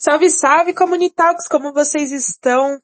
Salve, salve, Comunitalks, como vocês estão?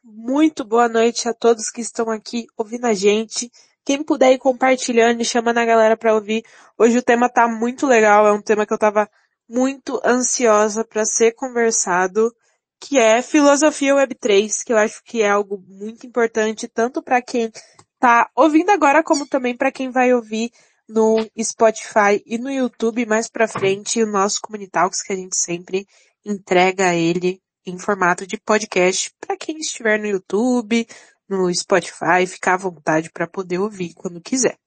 Muito boa noite a todos que estão aqui ouvindo a gente. Quem puder ir compartilhando e chamando a galera para ouvir. Hoje o tema tá muito legal, é um tema que eu tava muito ansiosa para ser conversado, que é filosofia Web3, que eu acho que é algo muito importante, tanto para quem tá ouvindo agora, como também para quem vai ouvir no Spotify e no YouTube mais pra frente, o nosso Comunitalks, que a gente sempre entrega ele em formato de podcast para quem estiver no YouTube, no Spotify, ficar à vontade para poder ouvir quando quiser.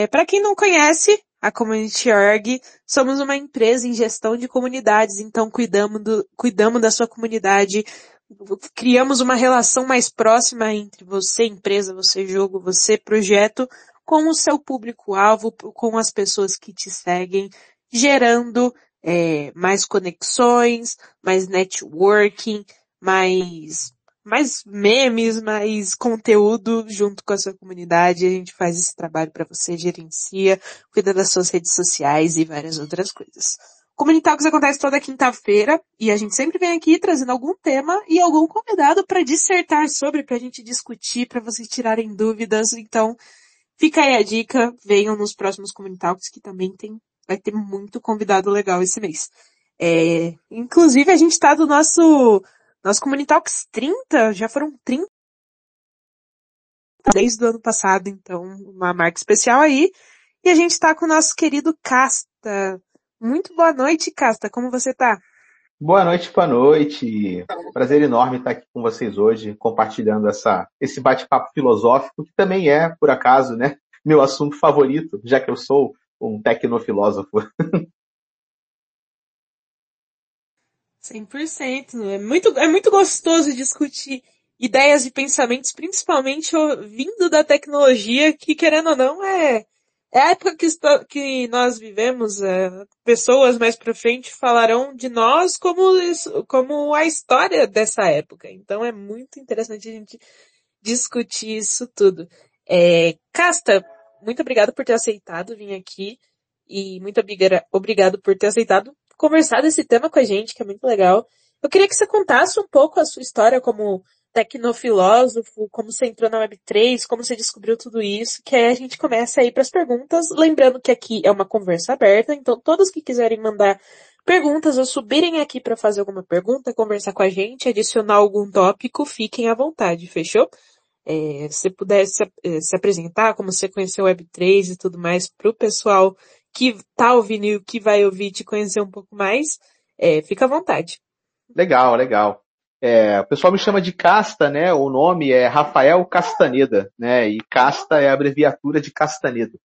Para quem não conhece, a Community Org, somos uma empresa em gestão de comunidades, então cuidamos da sua comunidade, criamos uma relação mais próxima entre você, empresa, você, jogo, você, projeto, com o seu público-alvo, com as pessoas que te seguem, gerando mais conexões, mais networking, mais memes, mais conteúdo junto com a sua comunidade. A gente faz esse trabalho para você, gerencia, cuida das suas redes sociais e várias outras coisas. O Comunitalks acontece toda quinta-feira e a gente sempre vem aqui trazendo algum tema e algum convidado para dissertar sobre, para a gente discutir, para vocês tirarem dúvidas. Então, fica aí a dica, venham nos próximos Comunitalks que também vai ter muito convidado legal esse mês. Inclusive a gente está do nosso Comunitalks 30, já foram 30 desde o ano passado, então uma marca especial aí. E a gente está com o nosso querido Casta. Muito boa noite, Casta, como você tá? Boa noite, boa noite. Prazer enorme estar aqui com vocês hoje, compartilhando esse bate-papo filosófico, que também é, por acaso, né, meu assunto favorito, já que eu sou um tecnofilósofo. 100%. É muito gostoso discutir ideias e pensamentos, principalmente vindo da tecnologia, que querendo ou não é a época que nós vivemos. Pessoas mais pra frente falarão de nós como a história dessa época. Então é muito interessante a gente discutir isso tudo. Casta, muito obrigado por ter aceitado vir aqui e muito obrigado por ter aceitado conversar desse tema com a gente, que é muito legal. Eu queria que você contasse um pouco a sua história como tecnofilósofo, como você entrou na Web3, como você descobriu tudo isso, que aí a gente começa aí para as perguntas, lembrando que aqui é uma conversa aberta, então todos que quiserem mandar perguntas ou subirem aqui para fazer alguma pergunta, conversar com a gente, adicionar algum tópico, fiquem à vontade, fechou? Se você puder se apresentar, como você conheceu o Web3 e tudo mais, para o pessoal que tá ouvindo e o que vai ouvir te conhecer um pouco mais, fica à vontade. Legal, legal. O pessoal me chama de Casta, né? O nome é Rafael Castaneda, né? E Casta é a abreviatura de Castaneda.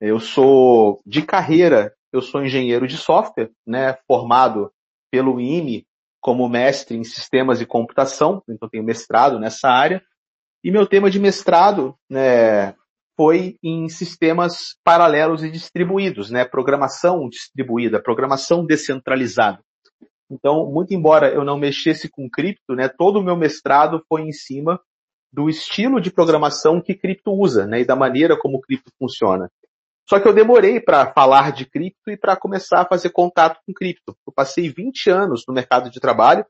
Eu sou de carreira, eu sou engenheiro de software, né? Formado pelo IME como mestre em sistemas e computação, então tenho mestrado nessa área. E meu tema de mestrado, né, foi em sistemas paralelos e distribuídos, né? Programação distribuída, programação descentralizada. Então, muito embora eu não mexesse com cripto, né, todo o meu mestrado foi em cima do estilo de programação que cripto usa, né, e da maneira como o cripto funciona. Só que eu demorei para falar de cripto e para começar a fazer contato com cripto. Eu passei 20 anos no mercado de trabalho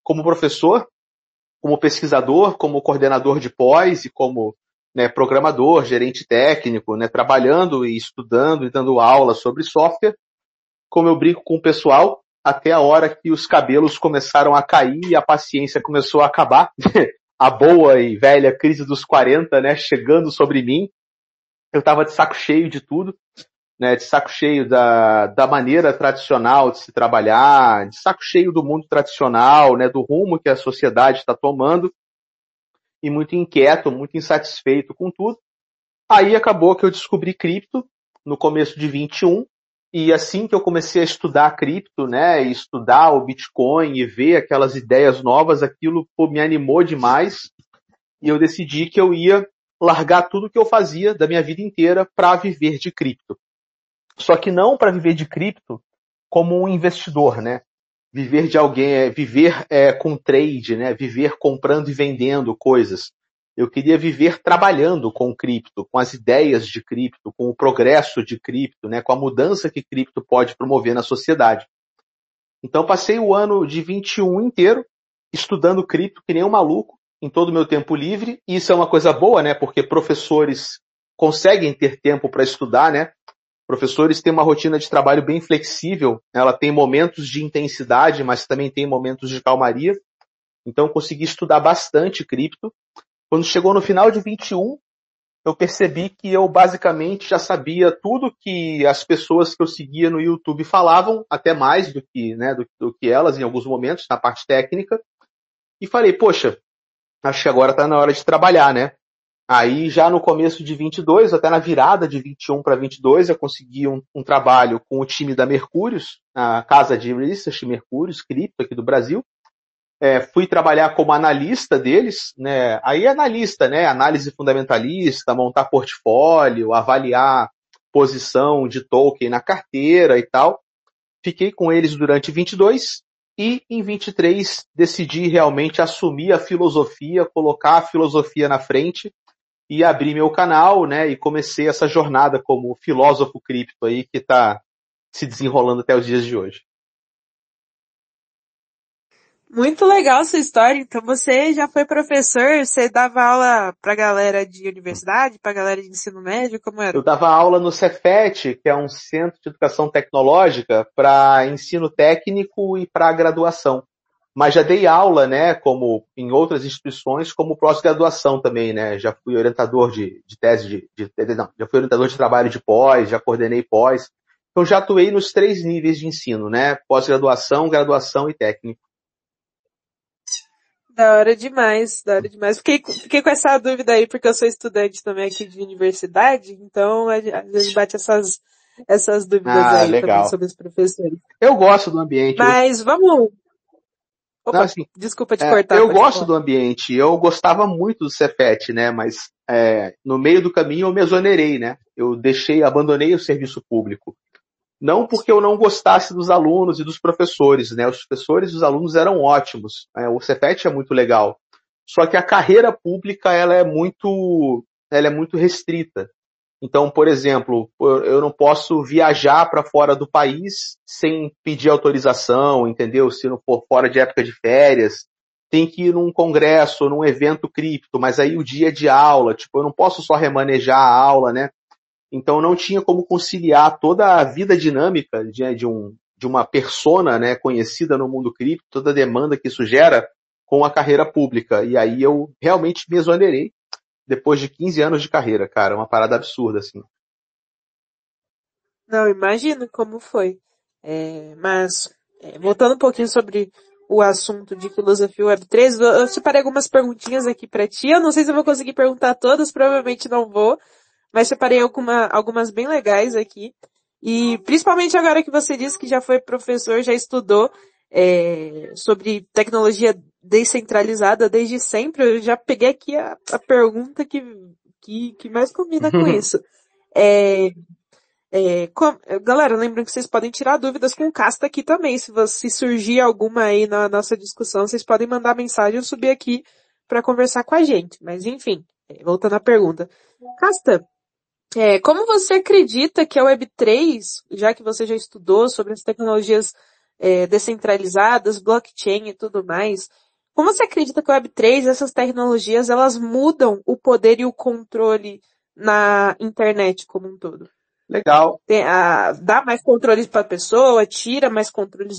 como professor, como pesquisador, como coordenador de pós e como, né, programador, gerente técnico, né, trabalhando e estudando e dando aula sobre software. Como eu brinco com o pessoal, até a hora que os cabelos começaram a cair e a paciência começou a acabar. A boa e velha crise dos 40, né, chegando sobre mim. Eu estava de saco cheio de tudo, né, de saco cheio da maneira tradicional de se trabalhar, de saco cheio do mundo tradicional, né, do rumo que a sociedade está tomando, e muito inquieto, muito insatisfeito com tudo. Aí acabou que eu descobri cripto no começo de 21, e assim que eu comecei a estudar cripto, né, e estudar o Bitcoin e ver aquelas ideias novas, aquilo me animou demais, e eu decidi que eu ia largar tudo que eu fazia da minha vida inteira para viver de cripto. Só que não para viver de cripto como um investidor, né? Viver de alguém, viver com trade, né? Viver comprando e vendendo coisas. Eu queria viver trabalhando com cripto, com as ideias de cripto, com o progresso de cripto, né? Com a mudança que cripto pode promover na sociedade. Então passei o ano de 21 inteiro estudando cripto que nem um maluco em todo o meu tempo livre. E isso é uma coisa boa, né? Porque professores conseguem ter tempo para estudar, né? Professores têm uma rotina de trabalho bem flexível. Ela tem momentos de intensidade, mas também tem momentos de calmaria. Então eu consegui estudar bastante cripto. Quando chegou no final de 21, eu percebi que eu basicamente já sabia tudo que as pessoas que eu seguia no YouTube falavam, até mais do que, né, do que elas em alguns momentos, na parte técnica. E falei, poxa, acho que agora está na hora de trabalhar, né? Aí já no começo de 22, até na virada de 21 para 22, eu consegui um trabalho com o time da Mercúrios, a casa de research Mercúrios, cripto aqui do Brasil. Fui trabalhar como analista deles, né? Aí analista, né? Análise fundamentalista, montar portfólio, avaliar posição de token na carteira e tal. Fiquei com eles durante 22 e em 23 decidi realmente assumir a filosofia, colocar a filosofia na frente e abrir meu canal, né? E comecei essa jornada como filósofo cripto aí que está se desenrolando até os dias de hoje. Muito legal essa história. Então você já foi professor, você dava aula pra galera de universidade, pra galera de ensino médio, como era? Eu dava aula no Cefet, que é um centro de educação tecnológica para ensino técnico e para graduação. Mas já dei aula, né, como em outras instituições, como pós-graduação também, né? Já fui orientador de tese não, já fui orientador de trabalho de pós, já coordenei pós. Então já atuei nos 3 níveis de ensino, né? Pós-graduação, graduação e técnico. Da hora demais, da hora demais. Fiquei com essa dúvida aí, porque eu sou estudante também aqui de universidade, então às vezes bate essas dúvidas Ah, aí também legal. sobre os professores. Eu gosto do ambiente. Mas vamos. Não, Opa, assim, desculpa te cortar, eu pode gosto falar. do ambiente, eu gostava muito do Cefet, né? Mas no meio do caminho eu me exonerei, né? Eu abandonei o serviço público. Não porque eu não gostasse dos alunos e dos professores, né? Os professores e os alunos eram ótimos. O Cefet é muito legal. Só que a carreira pública ela é muito restrita. Então, por exemplo, eu não posso viajar para fora do país sem pedir autorização, entendeu? Se não for fora de época de férias, tem que ir num congresso, num evento cripto, mas aí o dia é de aula, tipo, eu não posso só remanejar a aula, né? Então não tinha como conciliar toda a vida dinâmica de uma persona, né, conhecida no mundo cripto, toda a demanda que isso gera com a carreira pública. E aí eu realmente me exonerei depois de 15 anos de carreira, cara, uma parada absurda, assim. Não, imagino como foi. Mas, voltando um pouquinho sobre o assunto de filosofia Web3, eu separei algumas perguntinhas aqui para ti. Eu não sei se eu vou conseguir perguntar todas, provavelmente não vou, mas separei algumas bem legais aqui. E principalmente agora que você disse que já foi professor, já estudou sobre tecnologia descentralizada desde sempre, eu já peguei aqui a pergunta que mais combina com isso. É, galera, lembrando que vocês podem tirar dúvidas com o Casta aqui também. Se surgir alguma aí na nossa discussão, vocês podem mandar mensagem ou subir aqui para conversar com a gente. Mas enfim, voltando à pergunta. Casta, como você acredita que a Web3, já que você já estudou sobre as tecnologias descentralizadas, blockchain e tudo mais, como você acredita que a Web3, essas tecnologias, elas mudam o poder e o controle na internet como um todo? Legal. Dá mais controles para a pessoa, tira mais controles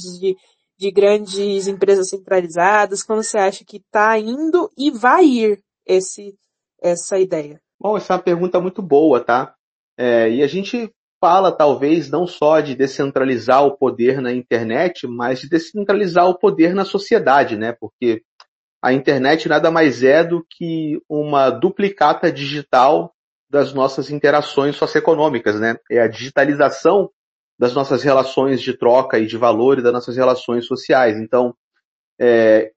de grandes empresas centralizadas? Como você acha que está indo e vai ir essa ideia? Bom, essa é uma pergunta muito boa, tá? E a gente fala, talvez, não só de descentralizar o poder na internet, mas de descentralizar o poder na sociedade, né? Porque a internet nada mais é do que uma duplicata digital das nossas interações socioeconômicas, né? É a digitalização das nossas relações de troca e de valor e das nossas relações sociais. Então,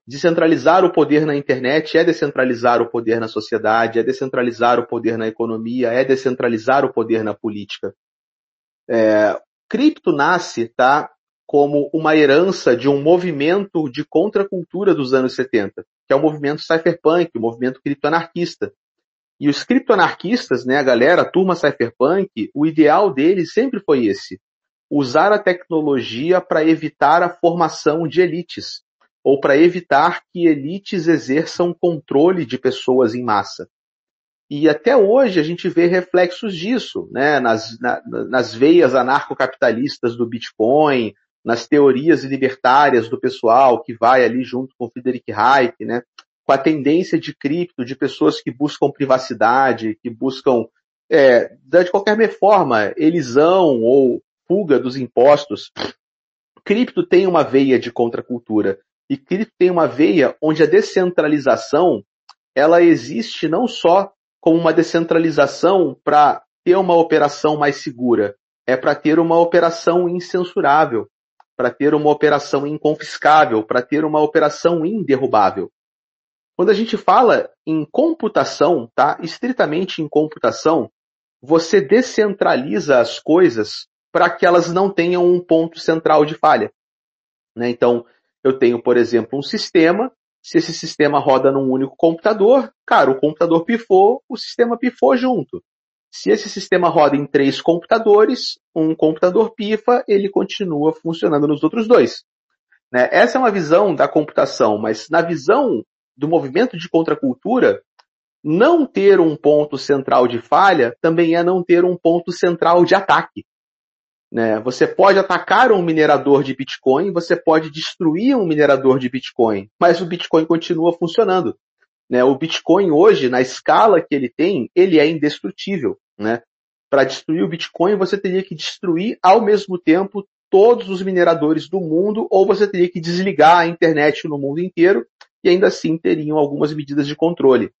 descentralizar o poder na internet é descentralizar o poder na sociedade, é descentralizar o poder na economia, é descentralizar o poder na política. Cripto nasce, tá, como uma herança de um movimento de contracultura dos anos 70, que é o movimento cypherpunk, o movimento criptoanarquista. E os criptoanarquistas, né, a galera, a turma cypherpunk, o ideal deles sempre foi esse. usar a tecnologia para evitar a formação de elites, ou para evitar que elites exerçam controle de pessoas em massa. E até hoje a gente vê reflexos disso, né? Nas veias anarcocapitalistas do Bitcoin, nas teorias libertárias do pessoal que vai ali junto com o Friedrich Hayek, né? Com a tendência de cripto, de pessoas que buscam privacidade, que buscam, de qualquer forma, elisão ou fuga dos impostos. Cripto tem uma veia de contracultura. E cripto tem uma veia onde a descentralização ela existe não só como uma descentralização para ter uma operação mais segura, é para ter uma operação incensurável, para ter uma operação inconfiscável, para ter uma operação inderrubável. Quando a gente fala em computação, tá? Estritamente em computação, você descentraliza as coisas para que elas não tenham um ponto central de falha, né? Então, eu tenho, por exemplo, um sistema. Se esse sistema roda num único computador, cara, o computador pifou, o sistema pifou junto. Se esse sistema roda em 3 computadores, um computador pifa, ele continua funcionando nos outros 2. Né? Essa é uma visão da computação, mas na visão do movimento de contracultura, não ter um ponto central de falha também é não ter um ponto central de ataque. Né? Você pode atacar um minerador de Bitcoin, você pode destruir um minerador de Bitcoin, mas o Bitcoin continua funcionando. Né? O Bitcoin hoje, na escala que ele tem, ele é indestrutível. Né? Para destruir o Bitcoin, você teria que destruir ao mesmo tempo todos os mineradores do mundo, ou você teria que desligar a internet no mundo inteiro, e ainda assim teriam algumas medidas de controle.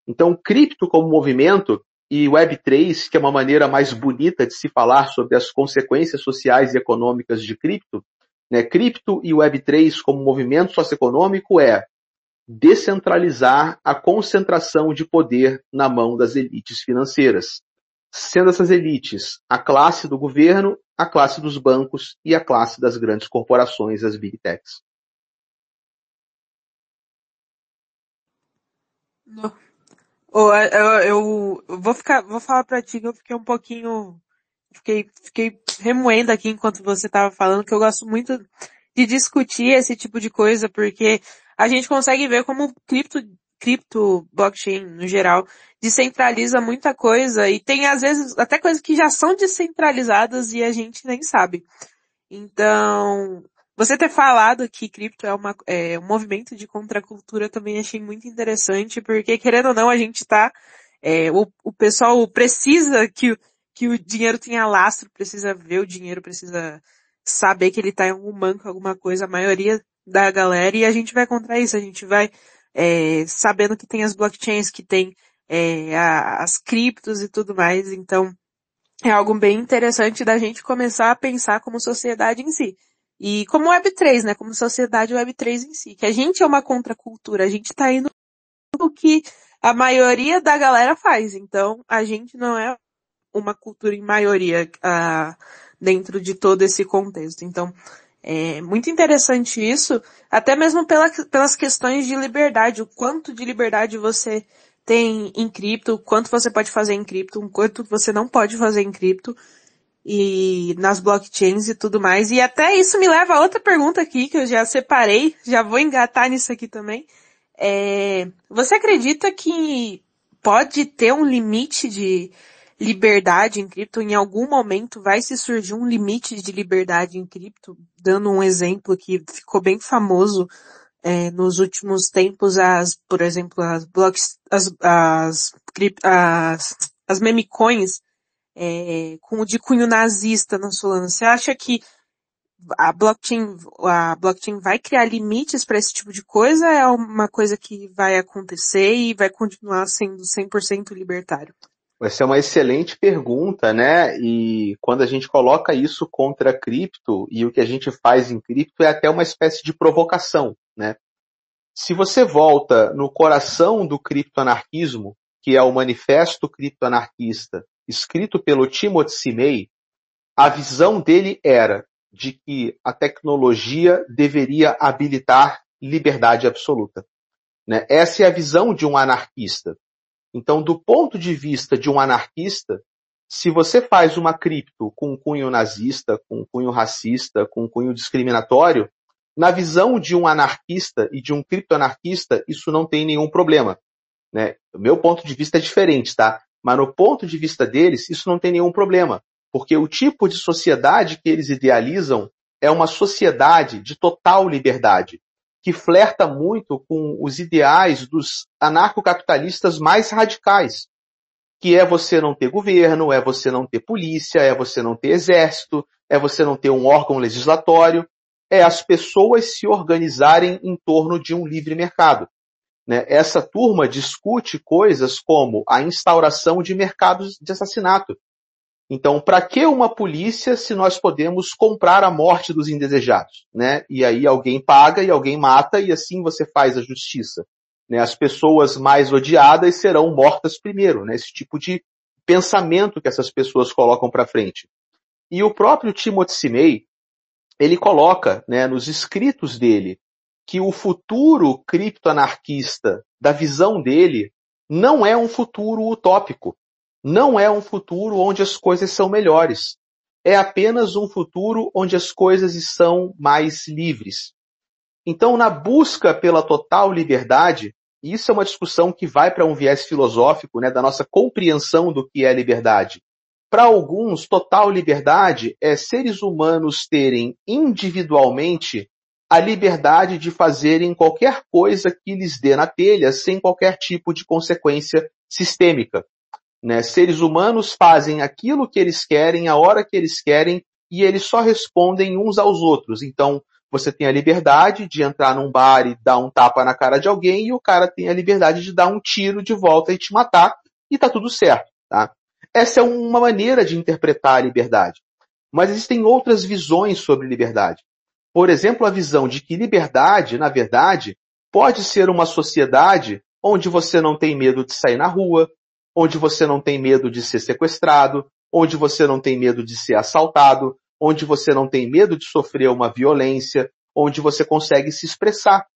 Então, cripto como movimento e Web3, que é uma maneira mais bonita de se falar sobre as consequências sociais e econômicas de cripto, né? Cripto e Web3 como movimento socioeconômico é descentralizar a concentração de poder na mão das elites financeiras, sendo essas elites a classe do governo, a classe dos bancos e a classe das grandes corporações, as Big Techs. Não. Eu vou falar pra ti que eu fiquei um pouquinho, fiquei remoendo aqui enquanto você tava falando, que eu gosto muito de discutir esse tipo de coisa, porque a gente consegue ver como cripto, blockchain no geral, descentraliza muita coisa e tem às vezes até coisas que já são descentralizadas e a gente nem sabe. Então, você ter falado que cripto é um movimento de contracultura também achei muito interessante, porque querendo ou não, a gente tá, o pessoal precisa que o dinheiro tenha lastro, precisa ver o dinheiro, precisa saber que ele tá em algum banco, alguma coisa, a maioria da galera, e a gente vai contra isso, a gente vai, sabendo que tem as blockchains, que tem, as criptos e tudo mais, então, é algo bem interessante da gente começar a pensar como sociedade em si. E como Web3, né? Como sociedade Web3 em si. Que a gente é uma contracultura, a gente tá indo no que a maioria da galera faz. Então, a gente não é uma cultura em maioria dentro de todo esse contexto. Então, é muito interessante isso, até mesmo pelas questões de liberdade, o quanto de liberdade você tem em cripto, o quanto você pode fazer em cripto, o quanto você não pode fazer em cripto, e nas blockchains e tudo mais. E até isso me leva a outra pergunta aqui, que eu já separei, já vou engatar nisso aqui também. Você acredita que pode ter um limite de liberdade em cripto? Em algum momento vai se surgir um limite de liberdade em cripto? Dando um exemplo que ficou bem famoso nos últimos tempos, por exemplo, as meme coins, de cunho nazista na Solana. Você acha que a blockchain vai criar limites para esse tipo de coisa? É uma coisa que vai acontecer e vai continuar sendo 100% libertário? Essa é uma excelente pergunta, né? E quando a gente coloca isso contra a cripto, e o que a gente faz em cripto é até uma espécie de provocação, né? Se você volta no coração do criptoanarquismo, que é o Manifesto Criptoanarquista, escrito pelo Timothy May, a visão dele era de que a tecnologia deveria habilitar liberdade absoluta, né? Essa é a visão de um anarquista. Então, do ponto de vista de um anarquista, Se você faz uma cripto com um cunho nazista, com um cunho racista, com um cunho discriminatório, na visão de um anarquista e de um criptoanarquista, isso não tem nenhum problema, né? O meu ponto de vista é diferente, tá? Mas no ponto de vista deles, isso não tem nenhum problema, porque o tipo de sociedade que eles idealizam é uma sociedade de total liberdade, que flerta muito com os ideais dos anarcocapitalistas mais radicais, que é você não ter governo, é você não ter polícia, é você não ter exército, é você não ter um órgão legislatório, é as pessoas se organizarem em torno de um livre mercado, né? Essa turma discute coisas como a instauração de mercados de assassinato. Então, para que uma polícia se nós podemos comprar a morte dos indesejados, né? E aí alguém paga e alguém mata e assim você faz a justiça, né? As pessoas mais odiadas serão mortas primeiro, né? Esse tipo de pensamento que essas pessoas colocam para frente. E o próprio Timothy May, ele coloca, né, nos escritos dele, que o futuro criptoanarquista, da visão dele, não é um futuro utópico. Não é um futuro onde as coisas são melhores. É apenas um futuro onde as coisas são mais livres. Então, na busca pela total liberdade, e isso é uma discussão que vai para um viés filosófico, né, da nossa compreensão do que é liberdade. Para alguns, total liberdade é seres humanos terem individualmente a liberdade de fazerem qualquer coisa que lhes dê na telha sem qualquer tipo de consequência sistêmica, né? Seres humanos fazem aquilo que eles querem, a hora que eles querem, e eles só respondem uns aos outros. Então, você tem a liberdade de entrar num bar e dar um tapa na cara de alguém, e o cara tem a liberdade de dar um tiro de volta e te matar, e tá tudo certo, tá? Essa é uma maneira de interpretar a liberdade. Mas existem outras visões sobre liberdade. Por exemplo, a visão de que liberdade, na verdade, pode ser uma sociedade onde você não tem medo de sair na rua, onde você não tem medo de ser sequestrado, onde você não tem medo de ser assaltado, onde você não tem medo de sofrer uma violência, onde você consegue se expressar.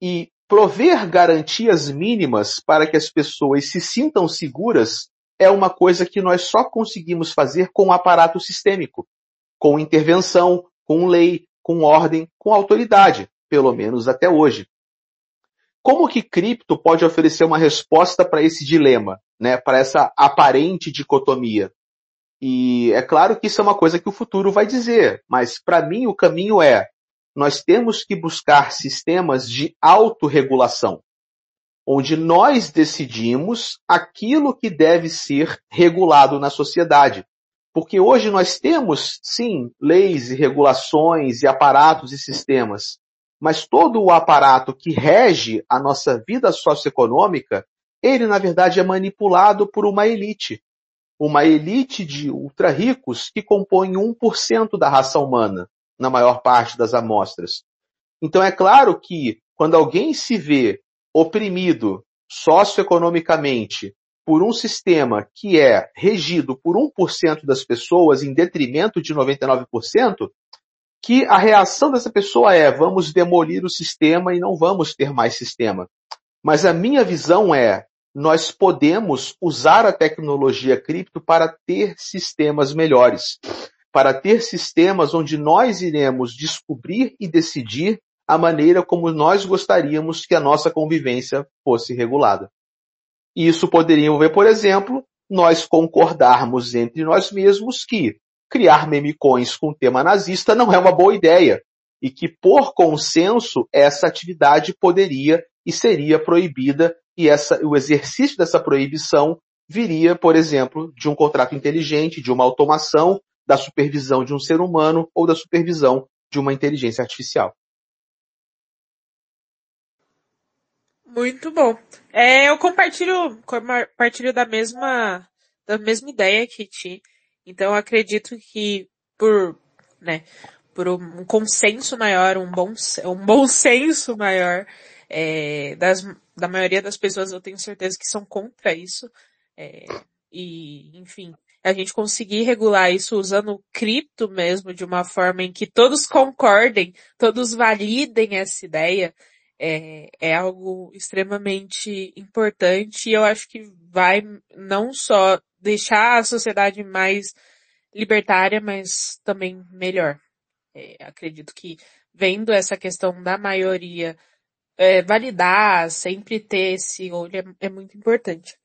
E prover garantias mínimas para que as pessoas se sintam seguras é uma coisa que nós só conseguimos fazer com o aparato sistêmico, com intervenção, com lei, com ordem, com autoridade, pelo menos até hoje. Como que cripto pode oferecer uma resposta para esse dilema, né, para essa aparente dicotomia? E é claro que isso é uma coisa que o futuro vai dizer, mas para mim o caminho é, nós temos que buscar sistemas de autorregulação, onde nós decidimos aquilo que deve ser regulado na sociedade. Porque hoje nós temos, sim, leis e regulações e aparatos e sistemas, mas todo o aparato que rege a nossa vida socioeconômica, ele na verdade é manipulado por uma elite de ultra-ricos que compõe 1% da raça humana, na maior parte das amostras. Então é claro que quando alguém se vê oprimido socioeconomicamente por um sistema que é regido por 1% das pessoas em detrimento de 99%, que a reação dessa pessoa é vamos demolir o sistema e não vamos ter mais sistema. Mas a minha visão é nós podemos usar a tecnologia cripto para ter sistemas melhores, para ter sistemas onde nós iremos descobrir e decidir a maneira como nós gostaríamos que a nossa convivência fosse regulada. E isso poderia envolver, por exemplo, nós concordarmos entre nós mesmos que criar memecoins com tema nazista não é uma boa ideia e que, por consenso, essa atividade poderia e seria proibida e o exercício dessa proibição viria, por exemplo, de um contrato inteligente, de uma automação, da supervisão de um ser humano ou da supervisão de uma inteligência artificial. Muito bom. Eu compartilho da mesma ideia que ti. Então, eu acredito que né, por um consenso maior, um bom senso maior, da maioria das pessoas, eu tenho certeza que são contra isso. Enfim, a gente conseguir regular isso usando o cripto mesmo, de uma forma em que todos concordem, todos validem essa ideia, é algo extremamente importante e eu acho que vai não só deixar a sociedade mais libertária, mas também melhor. Acredito que vendo essa questão da maioria validar, sempre ter esse olho é muito importante.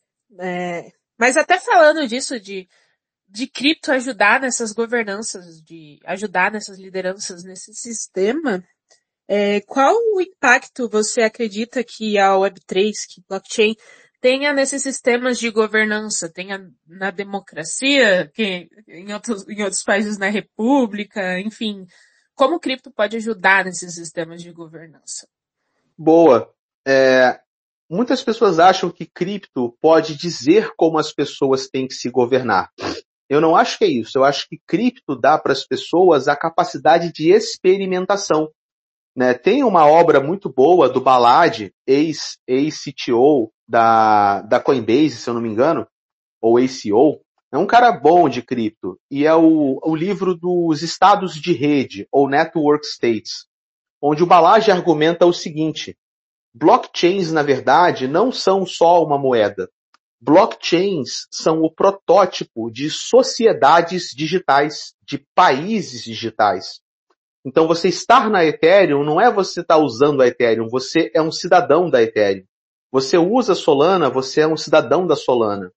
Mas até falando disso, de cripto ajudar nessas governanças, de ajudar nessas lideranças nesse sistema, qual o impacto você acredita que a Web3, que blockchain, tenha nesses sistemas de governança? Tenha na democracia, que em outros países na república, enfim. Como o cripto pode ajudar nesses sistemas de governança? Boa. Muitas pessoas acham que cripto pode dizer como as pessoas têm que se governar. Eu não acho que é isso. Eu acho que cripto dá para as pessoas a capacidade de experimentação. Né? Tem uma obra muito boa do Balad, ex-CTO da Coinbase, se eu não me engano, ou ACO. É um cara bom de cripto. E é o livro dos estados de rede, ou Network States, onde o Balad argumenta o seguinte: blockchains, na verdade, não são só uma moeda. Blockchains são o protótipo de sociedades digitais, de países digitais. Então, você estar na Ethereum não é você estar usando a Ethereum, você é um cidadão da Ethereum. Você usa Solana, você é um cidadão da Solana.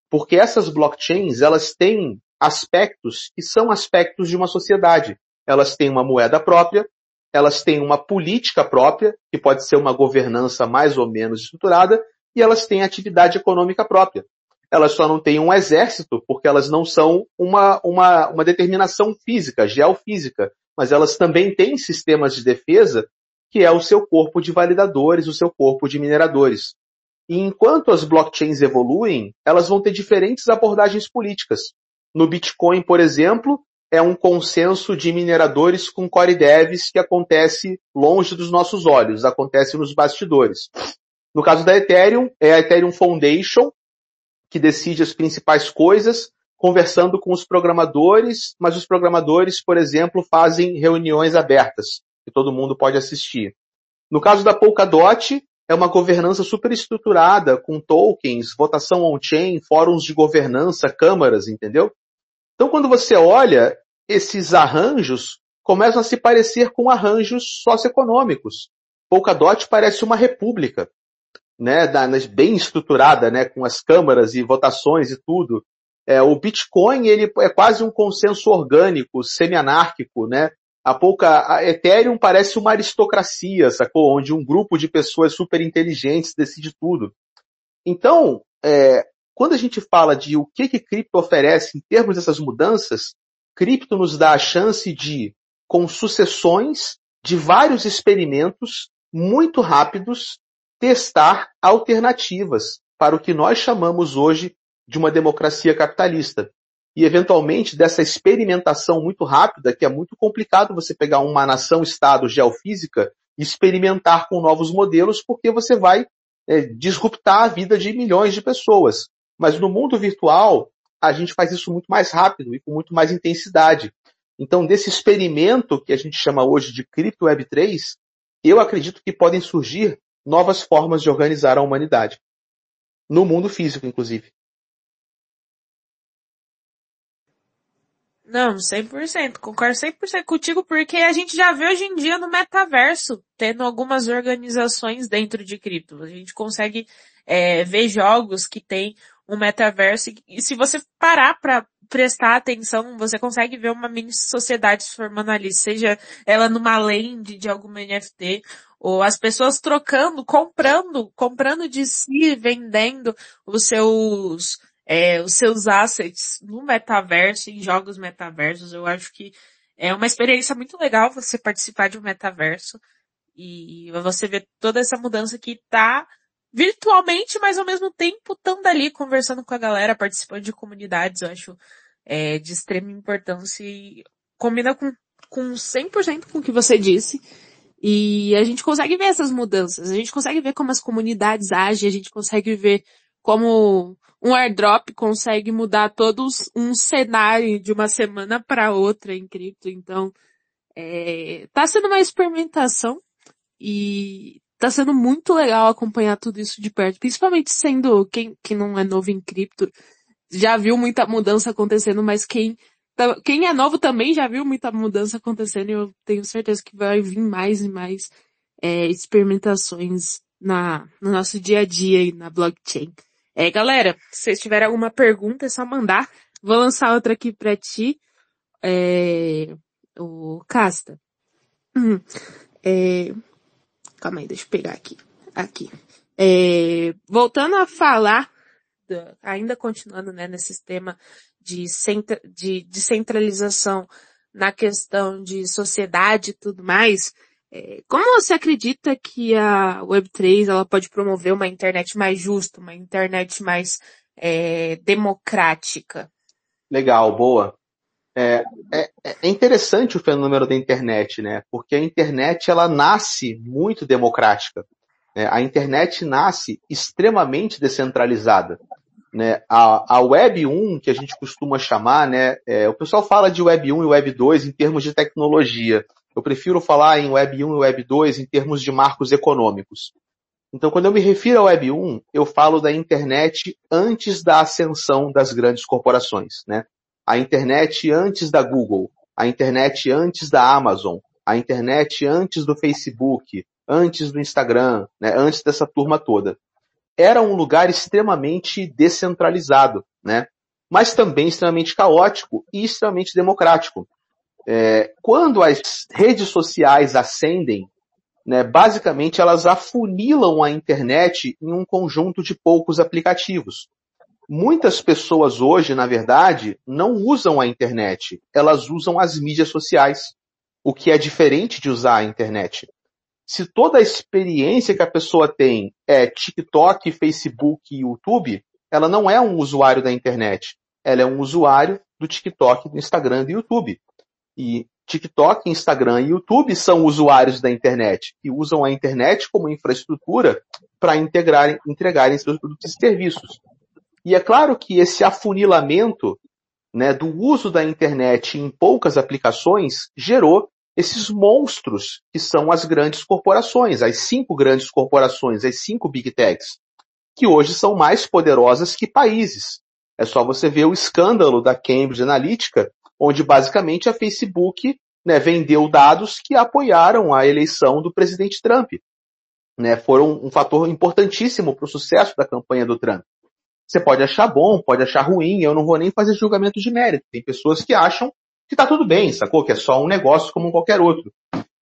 Porque essas blockchains, elas têm aspectos que são aspectos de uma sociedade. Elas têm uma moeda própria, elas têm uma política própria, que pode ser uma governança mais ou menos estruturada, e elas têm atividade econômica própria. Elas só não têm um exército, porque elas não são uma determinação física, geofísica, mas elas também têm sistemas de defesa, que é o seu corpo de validadores, o seu corpo de mineradores. E enquanto as blockchains evoluem, elas vão ter diferentes abordagens políticas. No Bitcoin, por exemplo, é um consenso de mineradores com core devs que acontece longe dos nossos olhos, acontece nos bastidores. No caso da Ethereum, é a Ethereum Foundation que decide as principais coisas, conversando com os programadores, mas os programadores, por exemplo, fazem reuniões abertas, que todo mundo pode assistir. No caso da Polkadot, é uma governança super estruturada, com tokens, votação on-chain, fóruns de governança, câmaras, entendeu? Então, quando você olha, esses arranjos começam a se parecer com arranjos socioeconômicos. Polkadot parece uma república, né, bem estruturada, né, com as câmaras e votações e tudo. O Bitcoin, ele é quase um consenso orgânico, semi-anárquico, né? A Ethereum parece uma aristocracia, sacou? Onde um grupo de pessoas super inteligentes decide tudo. Então, quando a gente fala de o que cripto oferece em termos dessas mudanças, cripto nos dá a chance de, com sucessões de vários experimentos muito rápidos, testar alternativas para o que nós chamamos hoje de uma democracia capitalista. E, eventualmente, dessa experimentação muito rápida, que é muito complicado você pegar uma nação-estado geofísica e experimentar com novos modelos, porque você vai disruptar a vida de milhões de pessoas. Mas no mundo virtual, a gente faz isso muito mais rápido e com muito mais intensidade. Então, desse experimento que a gente chama hoje de Crypto Web 3, eu acredito que podem surgir novas formas de organizar a humanidade. No mundo físico, inclusive. Não, 100%. Concordo 100% contigo, porque a gente já vê hoje em dia no metaverso, tendo algumas organizações dentro de cripto. A gente consegue ver jogos que tem um metaverso e se você parar para prestar atenção, você consegue ver uma mini sociedade se formando ali, seja ela numa land de alguma NFT, ou as pessoas trocando, comprando de si, vendendo os seus assets no metaverso, em jogos metaversos. Eu acho que é uma experiência muito legal você participar de um metaverso e você ver toda essa mudança que tá virtualmente, mas ao mesmo tempo estando ali conversando com a galera, participando de comunidades. Eu acho de extrema importância e combina com 100% com o que você disse. E a gente consegue ver essas mudanças, a gente consegue ver como as comunidades agem, a gente consegue ver como um airdrop consegue mudar todos um cenário de uma semana para outra em cripto. Então, tá sendo uma experimentação e tá sendo muito legal acompanhar tudo isso de perto, principalmente sendo quem não é novo em cripto. já viu muita mudança acontecendo, mas quem é novo também já viu muita mudança acontecendo e eu tenho certeza que vai vir mais e mais experimentações no nosso dia a dia aí na blockchain. Galera, se vocês tiverem alguma pergunta, é só mandar. Vou lançar outra aqui pra ti, o Casta. Calma aí, deixa eu pegar aqui. Aqui. Voltando a falar, ainda continuando, né, nesse tema de descentralização na questão de sociedade e tudo mais, como você acredita que a Web3 ela pode promover uma internet mais justa, uma internet mais democrática? Legal, boa. É interessante o fenômeno da internet, né? Porque a internet ela nasce muito democrática, né? A internet nasce extremamente descentralizada, né? A Web 1, que a gente costuma chamar, né? O pessoal fala de Web 1 e Web 2 em termos de tecnologia. Eu prefiro falar em Web 1 e Web 2 em termos de marcos econômicos. Então, quando eu me refiro à Web 1, eu falo da internet antes da ascensão das grandes corporações, né? A internet antes da Google, a internet antes da Amazon, a internet antes do Facebook, antes do Instagram, né? Antes dessa turma toda. Era um lugar extremamente descentralizado, né? Mas também extremamente caótico e extremamente democrático. Quando as redes sociais ascendem, né, basicamente elas afunilam a internet em um conjunto de poucos aplicativos. Muitas pessoas hoje, na verdade, não usam a internet, elas usam as mídias sociais, o que é diferente de usar a internet. Se toda a experiência que a pessoa tem é TikTok, Facebook e YouTube, ela não é um usuário da internet, ela é um usuário do TikTok, do Instagram e do YouTube. E TikTok, Instagram e YouTube são usuários da internet e usam a internet como infraestrutura para entregarem seus produtos e serviços. E é claro que esse afunilamento, né, do uso da internet em poucas aplicações gerou esses monstros que são as grandes corporações, as 5 grandes corporações, as 5 Big Techs, que hoje são mais poderosas que países. É só você ver o escândalo da Cambridge Analytica, onde basicamente a Facebook, né, vendeu dados que apoiaram a eleição do presidente Trump. Né, foram um fator importantíssimo para o sucesso da campanha do Trump. Você pode achar bom, pode achar ruim, eu não vou nem fazer julgamento de mérito. Tem pessoas que acham que está tudo bem, sacou? Que é só um negócio como qualquer outro.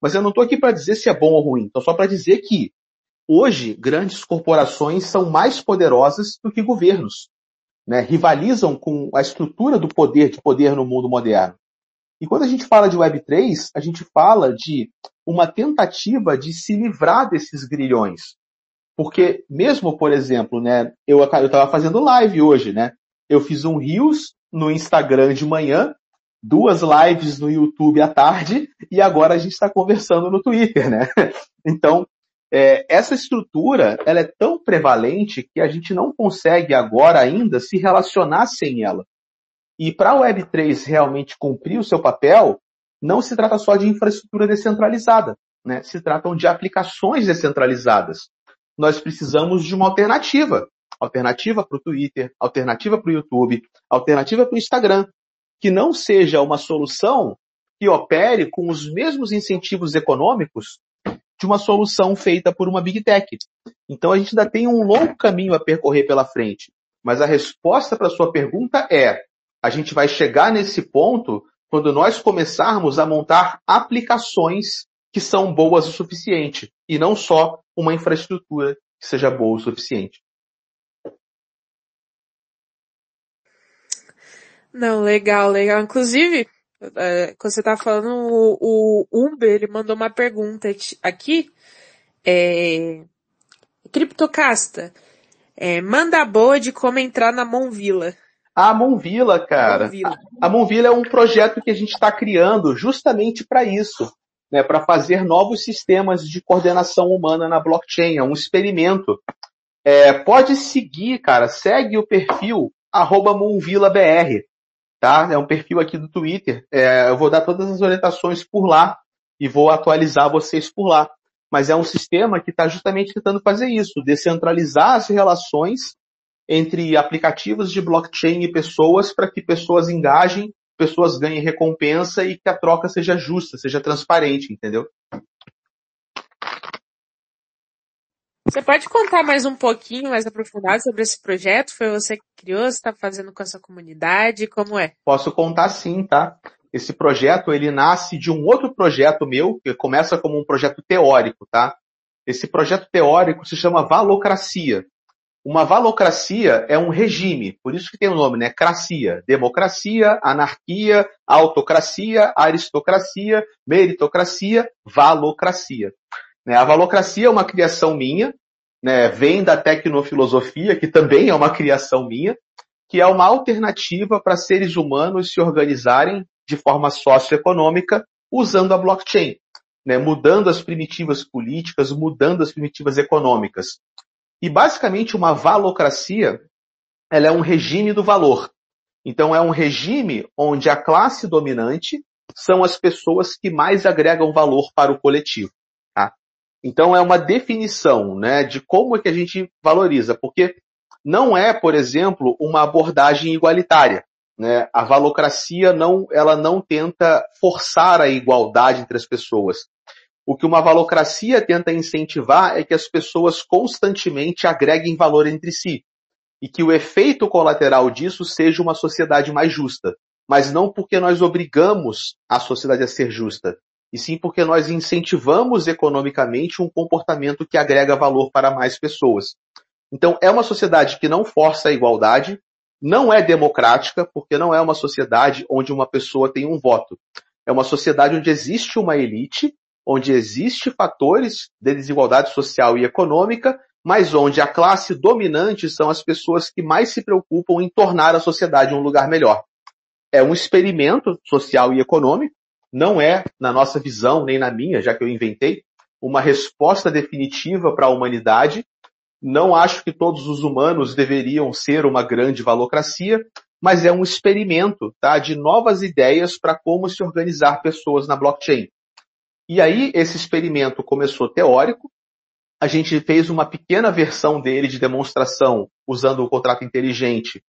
Mas eu não estou aqui para dizer se é bom ou ruim. Estou só para dizer que hoje grandes corporações são mais poderosas do que governos. Né? Rivalizam com a estrutura do poder, de poder no mundo moderno. E quando a gente fala de Web3, a gente fala de uma tentativa de se livrar desses grilhões. Porque mesmo, por exemplo, né, eu estava fazendo live hoje, né? Eu fiz um Reels no Instagram de manhã, 2 lives no YouTube à tarde, e agora a gente está conversando no Twitter, né? Então, essa estrutura, ela é tão prevalente que a gente não consegue agora ainda se relacionar sem ela. E para a Web3 realmente cumprir o seu papel, não se trata só de infraestrutura descentralizada, né? Se tratam de aplicações descentralizadas. Nós precisamos de uma alternativa. Alternativa para o Twitter, alternativa para o YouTube, alternativa para o Instagram, que não seja uma solução que opere com os mesmos incentivos econômicos de uma solução feita por uma Big Tech. Então a gente ainda tem um longo caminho a percorrer pela frente. Mas a resposta para a sua pergunta é: a gente vai chegar nesse ponto quando nós começarmos a montar aplicações que são boas o suficiente, e não só uma infraestrutura que seja boa o suficiente. Não, legal, legal. Inclusive, quando você tá falando, o Uber, ele mandou uma pergunta aqui. Criptocasta, manda a boa de como entrar na Monvila. A Monvila, cara. Monvila. A Monvila é um projeto que a gente está criando justamente para isso, né, para fazer novos sistemas de coordenação humana na blockchain. É um experimento. Pode seguir, cara. Segue o perfil @monvilabr. Tá? É um perfil aqui do Twitter. Eu vou dar todas as orientações por lá e vou atualizar vocês por lá. Mas é um sistema que está justamente tentando fazer isso, descentralizar as relações entre aplicativos de blockchain e pessoas para que pessoas engajem, pessoas ganhem recompensa e que a troca seja justa, seja transparente, entendeu? Você pode contar mais um pouquinho, mais aprofundado sobre esse projeto? Foi você que criou? Você está fazendo com a sua comunidade? Como é? Posso contar sim, tá? Esse projeto, ele nasce de um outro projeto meu, que começa como um projeto teórico, tá? Esse projeto teórico se chama Valocracia. Uma valocracia é um regime, por isso que tem o nome, né? Cracia. Democracia, anarquia, autocracia, aristocracia, meritocracia, valocracia. A valocracia é uma criação minha, né? Vem da tecnofilosofia, que também é uma criação minha, que é uma alternativa para seres humanos se organizarem de forma socioeconômica usando a blockchain, né? Mudando as primitivas políticas, mudando as primitivas econômicas. E basicamente uma valocracia, ela é um regime do valor. Então é um regime onde a classe dominante são as pessoas que mais agregam valor para o coletivo. Tá? Então é uma definição, né, de como é que a gente valoriza, porque não é, por exemplo, uma abordagem igualitária. Né? A valocracia ela não tenta forçar a igualdade entre as pessoas. O que uma valocracia tenta incentivar é que as pessoas constantemente agreguem valor entre si e que o efeito colateral disso seja uma sociedade mais justa. Mas não porque nós obrigamos a sociedade a ser justa, e sim porque nós incentivamos economicamente um comportamento que agrega valor para mais pessoas. Então, é uma sociedade que não força a igualdade, não é democrática, porque não é uma sociedade onde uma pessoa tem um voto. É uma sociedade onde existe uma elite, onde existem fatores de desigualdade social e econômica, mas onde a classe dominante são as pessoas que mais se preocupam em tornar a sociedade um lugar melhor. É um experimento social e econômico, não é, na nossa visão, nem na minha, já que eu inventei, uma resposta definitiva para a humanidade. Não acho que todos os humanos deveriam ser uma grande valocracia, mas é um experimento, tá, de novas ideias para como se organizar pessoas na blockchain. E aí, esse experimento começou teórico, a gente fez uma pequena versão dele de demonstração usando o contrato inteligente,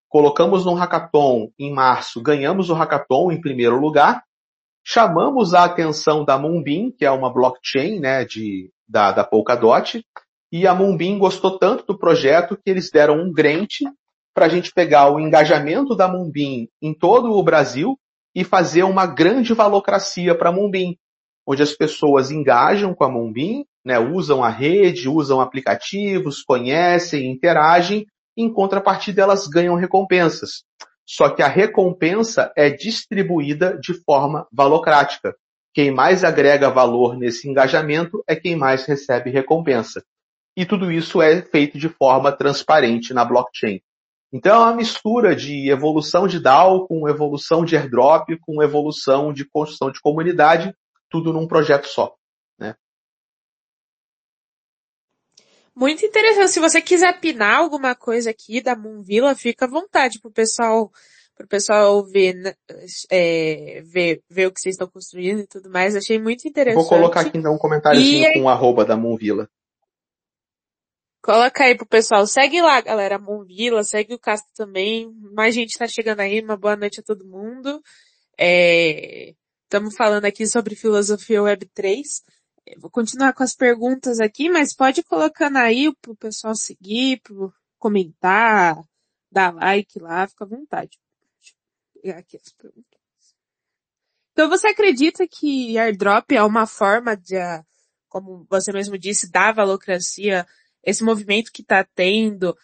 colocamos num hackathon em março, ganhamos o hackathon em primeiro lugar, chamamos a atenção da Moonbeam, que é uma blockchain, né, da Polkadot, e a Moonbeam gostou tanto do projeto que eles deram um grant para a gente pegar o engajamento da Moonbeam em todo o Brasil e fazer uma grande valocracia para a Moonbeam, onde as pessoas engajam com a Moonbeam, né, usam a rede, usam aplicativos, conhecem, interagem, e em contrapartida elas ganham recompensas. Só que a recompensa é distribuída de forma valocrática. Quem mais agrega valor nesse engajamento é quem mais recebe recompensa. E tudo isso é feito de forma transparente na blockchain. Então é uma mistura de evolução de DAO com evolução de airdrop, com evolução de construção de comunidade, tudo num projeto só. Né? Muito interessante. Se você quiser pinar alguma coisa aqui da Moonvilla, fica à vontade pro pessoal ver, né, ver o que vocês estão construindo e tudo mais. Achei muito interessante. Vou colocar aqui então um comentáriozinho com o arroba da Moonvilla. Coloca aí pro pessoal. Segue lá, galera, a Moonvilla, segue o Casta também. Mais gente tá chegando aí. Uma boa noite a todo mundo. Estamos falando aqui sobre filosofia Web3. Vou continuar com as perguntas aqui, mas pode ir colocando aí pro pessoal seguir, pro comentar, dar like lá, fica à vontade. Deixa eu pegar aqui as perguntas. Então você acredita que airdrop é uma forma de, como você mesmo disse, da valocracia, esse movimento que está tendo,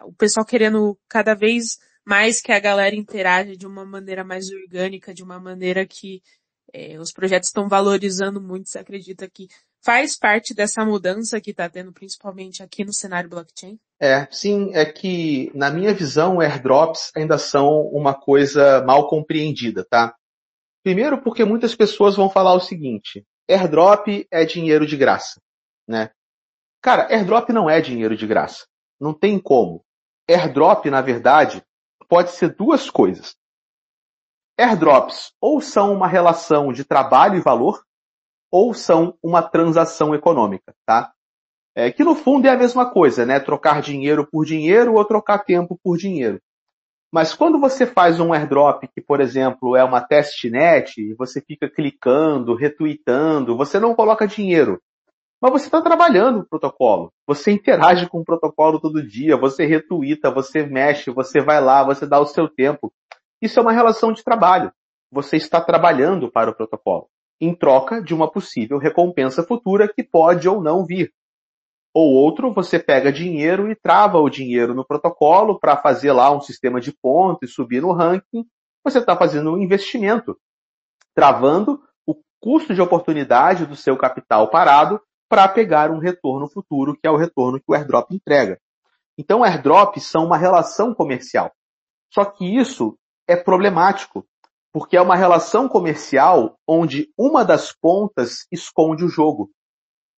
o pessoal querendo cada vez mais que a galera interaja de uma maneira mais orgânica, de uma maneira que os projetos estão valorizando muito. Você acredita que faz parte dessa mudança que está tendo, principalmente aqui no cenário blockchain? Sim, é que, na minha visão, airdrops ainda são uma coisa mal compreendida, tá? Primeiro porque muitas pessoas vão falar o seguinte, airdrop é dinheiro de graça, né? Cara, airdrop não é dinheiro de graça. Não tem como. Airdrop, na verdade, pode ser duas coisas. Airdrops ou são uma relação de trabalho e valor, ou são uma transação econômica, tá? Que no fundo é a mesma coisa, né? Trocar dinheiro por dinheiro ou trocar tempo por dinheiro. Mas quando você faz um airdrop, que por exemplo é uma testnet, e você fica clicando, retweetando, você não coloca dinheiro, mas você está trabalhando o protocolo. Você interage com o protocolo todo dia, você retweeta, você mexe, você vai lá, você dá o seu tempo. Isso é uma relação de trabalho. Você está trabalhando para o protocolo, em troca de uma possível recompensa futura que pode ou não vir. Ou outro, você pega dinheiro e trava o dinheiro no protocolo para fazer lá um sistema de ponto e subir no ranking. Você está fazendo um investimento, travando o custo de oportunidade do seu capital parado para pegar um retorno futuro, que é o retorno que o airdrop entrega. Então, airdrops são uma relação comercial. Só que isso é problemático, porque é uma relação comercial onde uma das pontas esconde o jogo.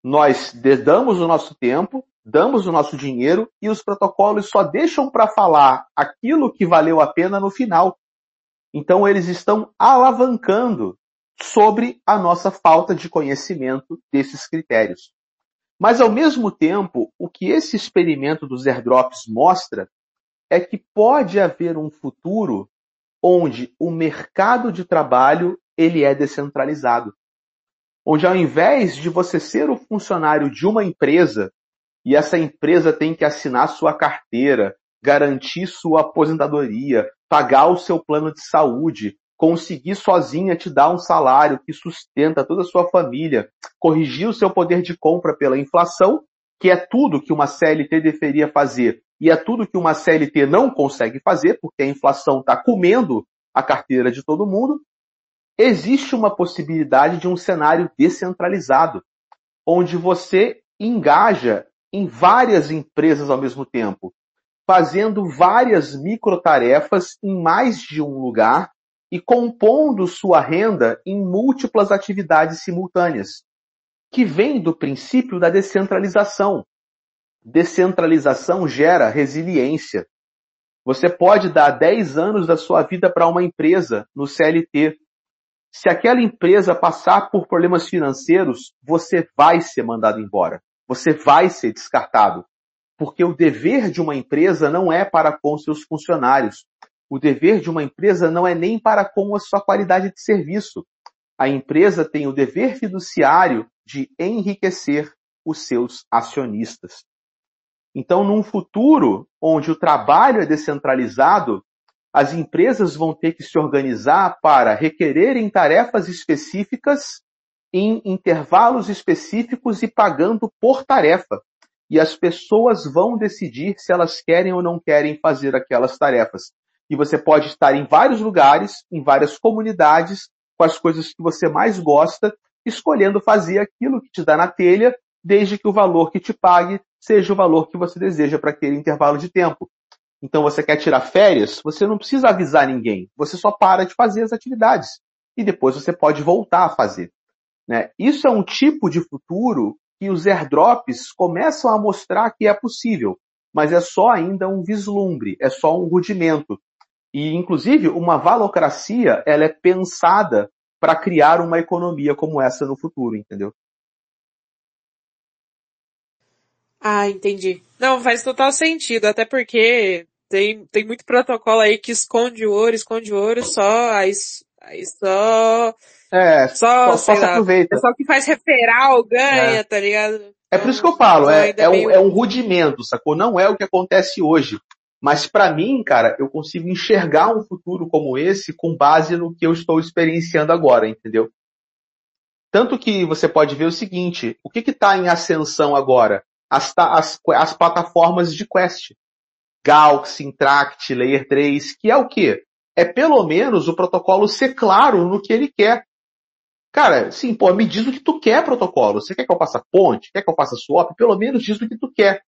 Nós damos o nosso tempo, damos o nosso dinheiro e os protocolos só deixam para falar aquilo que valeu a pena no final. Então eles estão alavancando sobre a nossa falta de conhecimento desses critérios. Mas ao mesmo tempo, o que esse experimento dos airdrops mostra é que pode haver um futuro onde o mercado de trabalho ele é descentralizado. Onde ao invés de você ser o funcionário de uma empresa, e essa empresa tem que assinar sua carteira, garantir sua aposentadoria, pagar o seu plano de saúde, conseguir sozinha te dar um salário que sustenta toda a sua família, corrigir o seu poder de compra pela inflação, que é tudo que uma CLT deveria fazer, e é tudo que uma CLT não consegue fazer, porque a inflação está comendo a carteira de todo mundo. Existe uma possibilidade de um cenário descentralizado, onde você engaja em várias empresas ao mesmo tempo, fazendo várias microtarefas em mais de um lugar e compondo sua renda em múltiplas atividades simultâneas, que vem do princípio da descentralização. Descentralização gera resiliência. Você pode dar 10 anos da sua vida para uma empresa no CLT. Se aquela empresa passar por problemas financeiros, você vai ser mandado embora. Você vai ser descartado. Porque o dever de uma empresa não é para com seus funcionários. O dever de uma empresa não é nem para com a sua qualidade de serviço. A empresa tem o dever fiduciário de enriquecer os seus acionistas. Então, num futuro onde o trabalho é descentralizado, as empresas vão ter que se organizar para requererem tarefas específicas em intervalos específicos e pagando por tarefa. E as pessoas vão decidir se elas querem ou não querem fazer aquelas tarefas. E você pode estar em vários lugares, em várias comunidades, com as coisas que você mais gosta, escolhendo fazer aquilo que te dá na telha, desde que o valor que te pague seja o valor que você deseja para aquele intervalo de tempo. Então você quer tirar férias, você não precisa avisar ninguém. Você só para de fazer as atividades. E depois você pode voltar a fazer. Né? Isso é um tipo de futuro que os airdrops começam a mostrar que é possível. Mas é só ainda um vislumbre, é só um rudimento. E, inclusive, uma valocracia, ela é pensada para criar uma economia como essa no futuro, entendeu? Ah, entendi. Não, faz total sentido, até porque tem muito protocolo aí que esconde ouro só, aí Só sei se lá, é aproveita. só que faz referral, É. ganha, tá ligado? É por isso que Então, eu falo, então ainda é é meio... um rudimento, sacou? Não é o que acontece hoje. Mas para mim, cara, eu consigo enxergar um futuro como esse com base no que eu estou experienciando agora, entendeu? Tanto que você pode ver o seguinte, o que está em ascensão agora? As plataformas de Quest. Galaxy, Interact, Layer 3, que é o quê? É pelo menos o protocolo ser claro no que ele quer. Cara, sim, pô, me diz o que tu quer, protocolo. Você quer que eu faça ponte? Quer que eu faça swap? Pelo menos diz o que tu quer.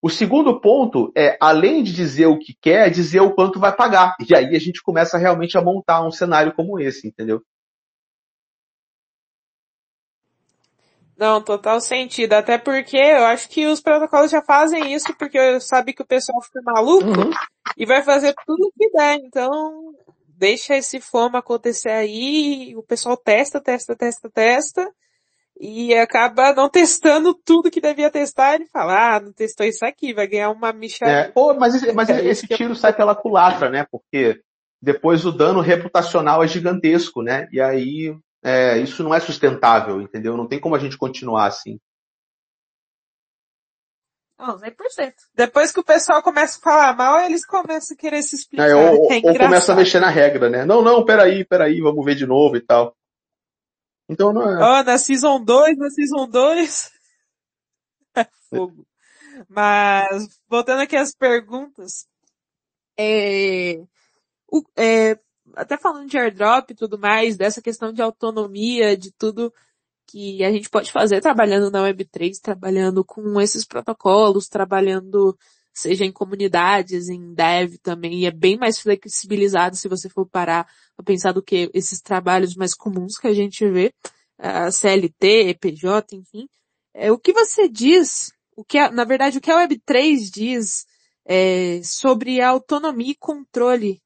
O segundo ponto é, além de dizer o que quer, dizer o quanto vai pagar. E aí a gente começa realmente a montar um cenário como esse, entendeu? Não, total sentido. Até porque eu acho que os protocolos já fazem isso porque sabe que o pessoal fica maluco Uhum. e vai fazer tudo o que der. Então, deixa esse FOMO acontecer aí, o pessoal testa, e acaba não testando tudo que devia testar e fala, não testou isso aqui, vai ganhar uma micharia. Mas esse tiro sai pela culatra, né? Porque depois o dano reputacional é gigantesco, né? E aí isso não é sustentável, entendeu? Não tem como a gente continuar assim. Não, 100%. Depois que o pessoal começa a falar mal, eles começam a querer se explicar. Ou começa a mexer na regra, né? Não, peraí, vamos ver de novo e tal. Então não é. Na Season 2, é fogo. Mas, voltando aqui às perguntas, até falando de airdrop e tudo mais, dessa questão de autonomia, de tudo que a gente pode fazer trabalhando na Web3, trabalhando com esses protocolos, trabalhando seja em comunidades, em dev também, e é bem mais flexibilizado se você for parar a pensar do que esses trabalhos mais comuns que a gente vê, CLT, PJ, enfim. O que você diz, na verdade, o que a Web3 diz sobre a autonomia e controle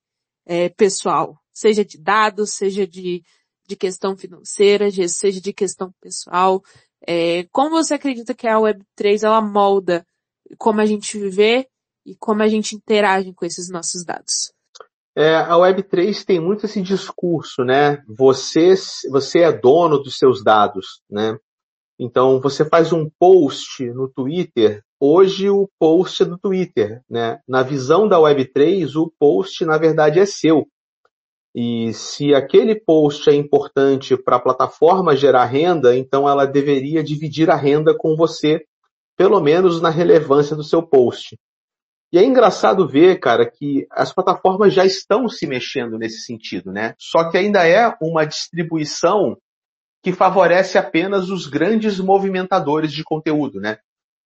pessoal, seja de dados, seja de questão financeira, seja de questão pessoal. Como você acredita que a Web3 ela molda como a gente vê e como a gente interage com esses nossos dados? A Web3 tem muito esse discurso, né? Você é dono dos seus dados, né? Então, você faz um post no Twitter, hoje o post é do Twitter, né? Na visão da Web3, o post, na verdade, é seu. E se aquele post é importante para a plataforma gerar renda, então ela deveria dividir a renda com você, pelo menos na relevância do seu post. E é engraçado ver, cara, que as plataformas já estão se mexendo nesse sentido, né? Só que ainda é uma distribuição que favorece apenas os grandes movimentadores de conteúdo, né?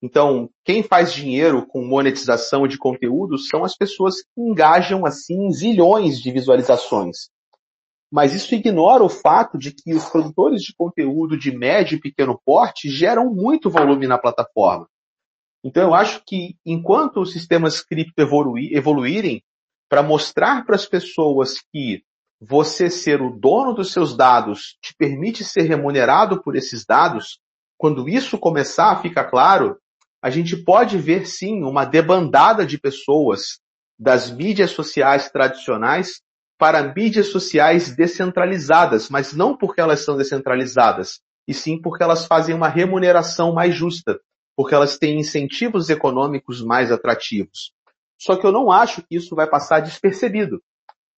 Então, quem faz dinheiro com monetização de conteúdo são as pessoas que engajam, assim, zilhões de visualizações. Mas isso ignora o fato de que os produtores de conteúdo de médio e pequeno porte geram muito volume na plataforma. Então, eu acho que enquanto os sistemas cripto evoluírem, para mostrar para as pessoas que você ser o dono dos seus dados te permite ser remunerado por esses dados, quando isso começar a ficar claro, a gente pode ver sim uma debandada de pessoas das mídias sociais tradicionais para mídias sociais descentralizadas, mas não porque elas são descentralizadas, e sim porque elas fazem uma remuneração mais justa, porque elas têm incentivos econômicos mais atrativos. Só que eu não acho que isso vai passar despercebido,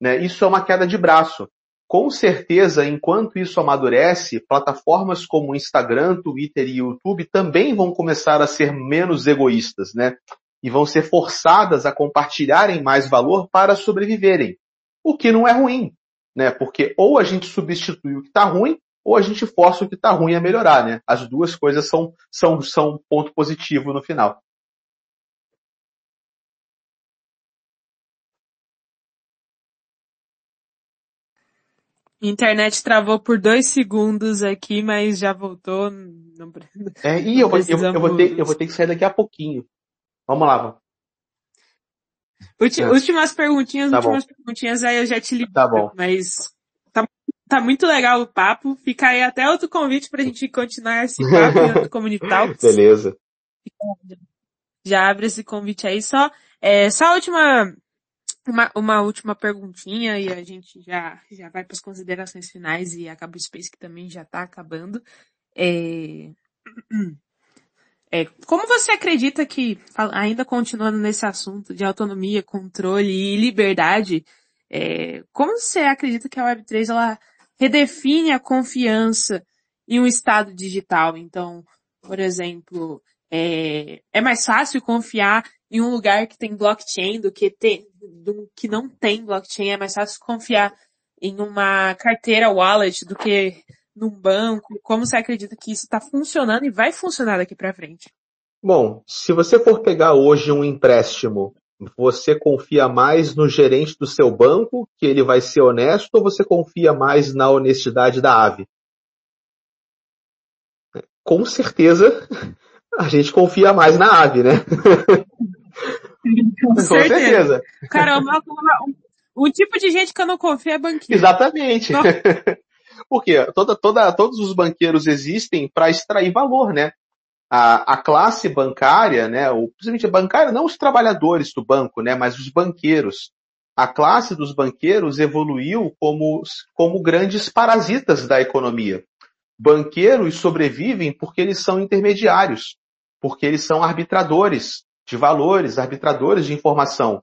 né? Isso é uma queda de braço. Com certeza, enquanto isso amadurece, plataformas como Instagram, Twitter e YouTube também vão começar a ser menos egoístas, né? E vão ser forçadas a compartilharem mais valor para sobreviverem. O que não é ruim, né? Porque ou a gente substitui o que está ruim, ou a gente força o que está ruim a melhorar, né? As duas coisas são ponto positivo no final. Internet travou por 2 segundos aqui, mas já voltou. Não, Eu vou ter que sair daqui a pouquinho. Vamos lá. Últimas perguntinhas, aí eu já te ligo. Tá bom. Mas tá muito legal o papo. Fica aí até outro convite pra gente continuar esse papo em outro Community Talks. Beleza. Já abre esse convite aí. Só uma última perguntinha e a gente já vai para as considerações finais e acaba o Space que também já tá acabando. Como você acredita que, ainda continuando nesse assunto de autonomia, controle e liberdade, como você acredita que a Web3 ela redefine a confiança em um estado digital? Então, por exemplo, é mais fácil confiar em um lugar que tem blockchain do que não tem blockchain? É mais fácil confiar em uma carteira wallet do que num banco? Como você acredita que isso está funcionando e vai funcionar daqui para frente? Bom, se você for pegar hoje um empréstimo, você confia mais no gerente do seu banco, que ele vai ser honesto, ou você confia mais na honestidade da ave? Com certeza, a gente confia mais na ave, né? Com certeza. Caramba, um tipo de gente que eu não confio é banqueiro. Exatamente. Porque todos os banqueiros existem para extrair valor, né? A classe bancária, né, principalmente a bancária, não os trabalhadores do banco, né, mas os banqueiros. A classe dos banqueiros evoluiu como grandes parasitas da economia. Banqueiros sobrevivem porque eles são intermediários, porque eles são arbitradores de valores, arbitradores de informação.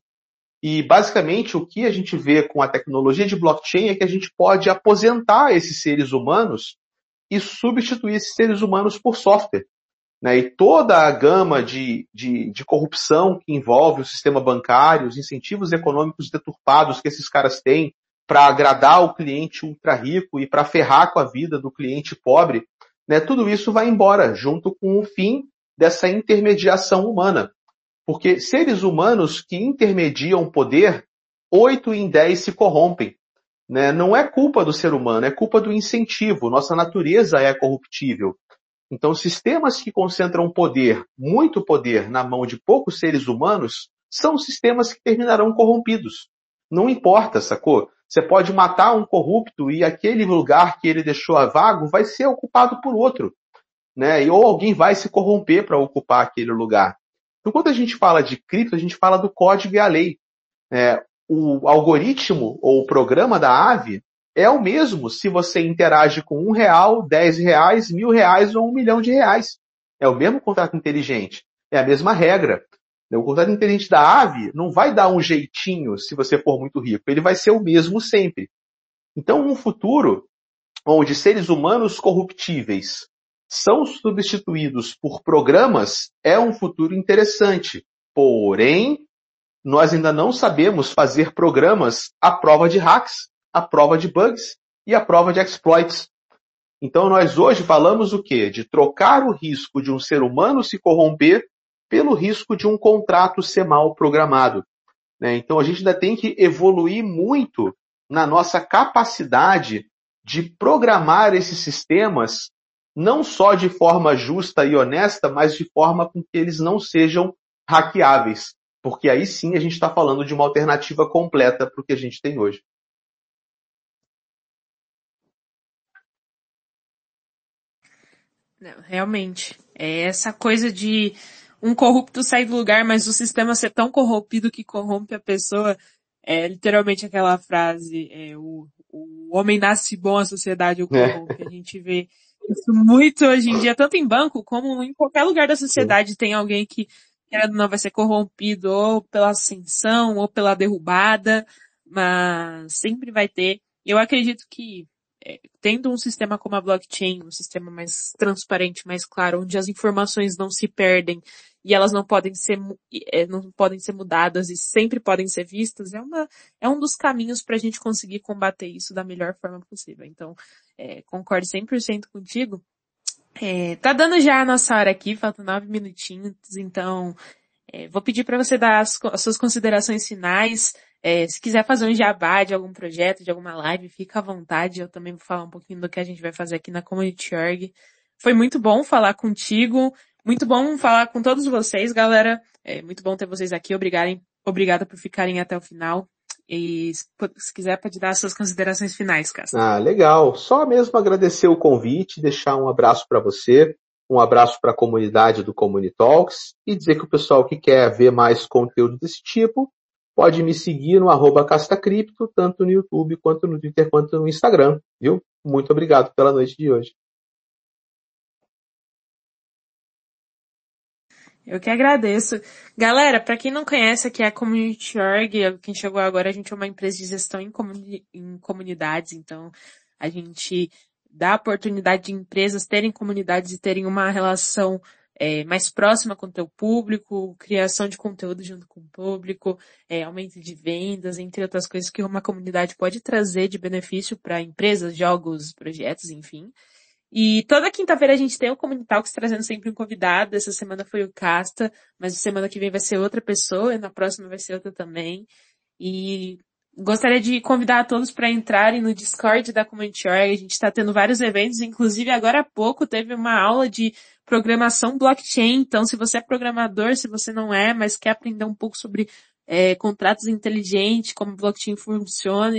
E, basicamente, o que a gente vê com a tecnologia de blockchain é que a gente pode aposentar esses seres humanos e substituir esses seres humanos por software. Né? E toda a gama de corrupção que envolve o sistema bancário, os incentivos econômicos deturpados que esses caras têm para agradar o cliente ultra rico e para ferrar com a vida do cliente pobre, né? Tudo isso vai embora junto com o fim dessa intermediação humana. Porque seres humanos que intermediam poder, 8 em 10 se corrompem. Né? Não é culpa do ser humano, é culpa do incentivo. Nossa natureza é corruptível. Então, sistemas que concentram poder, muito poder, na mão de poucos seres humanos, são sistemas que terminarão corrompidos. Não importa, sacou? Você pode matar um corrupto e aquele lugar que ele deixou a vago vai ser ocupado por outro. Né? Ou alguém vai se corromper para ocupar aquele lugar. Então, quando a gente fala de cripto, a gente fala do código e a lei. O algoritmo ou o programa da Aave é o mesmo se você interage com R$1, R$10, R$1.000 ou R$1.000.000. É o mesmo contrato inteligente. É a mesma regra. O contrato inteligente da Aave não vai dar um jeitinho se você for muito rico. Ele vai ser o mesmo sempre. Então, um futuro onde seres humanos corruptíveis são substituídos por programas é um futuro interessante. Porém, nós ainda não sabemos fazer programas à prova de hacks, à prova de bugs e à prova de exploits. Então nós hoje falamos o quê? De trocar o risco de um ser humano se corromper pelo risco de um contrato ser mal programado. Né? Então a gente ainda tem que evoluir muito na nossa capacidade de programar esses sistemas não só de forma justa e honesta, mas de forma com que eles não sejam hackeáveis. Porque aí sim a gente está falando de uma alternativa completa para o que a gente tem hoje. Não, realmente. É essa coisa de um corrupto sair do lugar, mas o sistema ser tão corrompido que corrompe a pessoa. É literalmente aquela frase, o homem nasce bom, a sociedade o corrompe. A gente vê isso muito hoje em dia, tanto em banco como em qualquer lugar da sociedade. Tem alguém que, querendo ou não, vai ser corrompido ou pela ascensão ou pela derrubada, mas sempre vai ter. Eu acredito que tendo um sistema como a blockchain, um sistema mais transparente, mais claro, onde as informações não se perdem e elas não podem ser mudadas e sempre podem ser vistas, é um dos caminhos para a gente conseguir combater isso da melhor forma possível. Então, concordo 100% contigo. Tá dando já a nossa hora aqui, faltam 9 minutinhos, então vou pedir para você dar as suas considerações finais. Se quiser fazer um jabá de algum projeto, de alguma live, fica à vontade. Eu também vou falar um pouquinho do que a gente vai fazer aqui na Community Org. Foi muito bom falar contigo. Muito bom falar com todos vocês, galera. Muito bom ter vocês aqui. Obrigada por ficarem até o final. E se quiser, pode dar as suas considerações finais, Castro. Legal. Só mesmo agradecer o convite, deixar um abraço para você, um abraço para a comunidade do Community Talks e dizer que o pessoal que quer ver mais conteúdo desse tipo pode me seguir no @castacripto, tanto no YouTube, quanto no Twitter, quanto no Instagram, viu? Muito obrigado pela noite de hoje. Eu que agradeço. Galera, para quem não conhece, aqui é a Community Org. Quem chegou agora, a gente é uma empresa de gestão em comunidades. Então, a gente dá a oportunidade de empresas terem comunidades e terem uma relação mais próxima com o teu público, criação de conteúdo junto com o público, aumento de vendas, entre outras coisas que uma comunidade pode trazer de benefício para empresas, jogos, projetos, enfim. E toda quinta-feira a gente tem o Community Talks trazendo sempre um convidado. Essa semana foi o Casta, mas semana que vem vai ser outra pessoa e na próxima vai ser outra também. E gostaria de convidar a todos para entrarem no Discord da Community Org. A gente está tendo vários eventos, inclusive agora há pouco teve uma aula de programação blockchain. Então, se você é programador, se você não é, mas quer aprender um pouco sobre contratos inteligentes, como blockchain funciona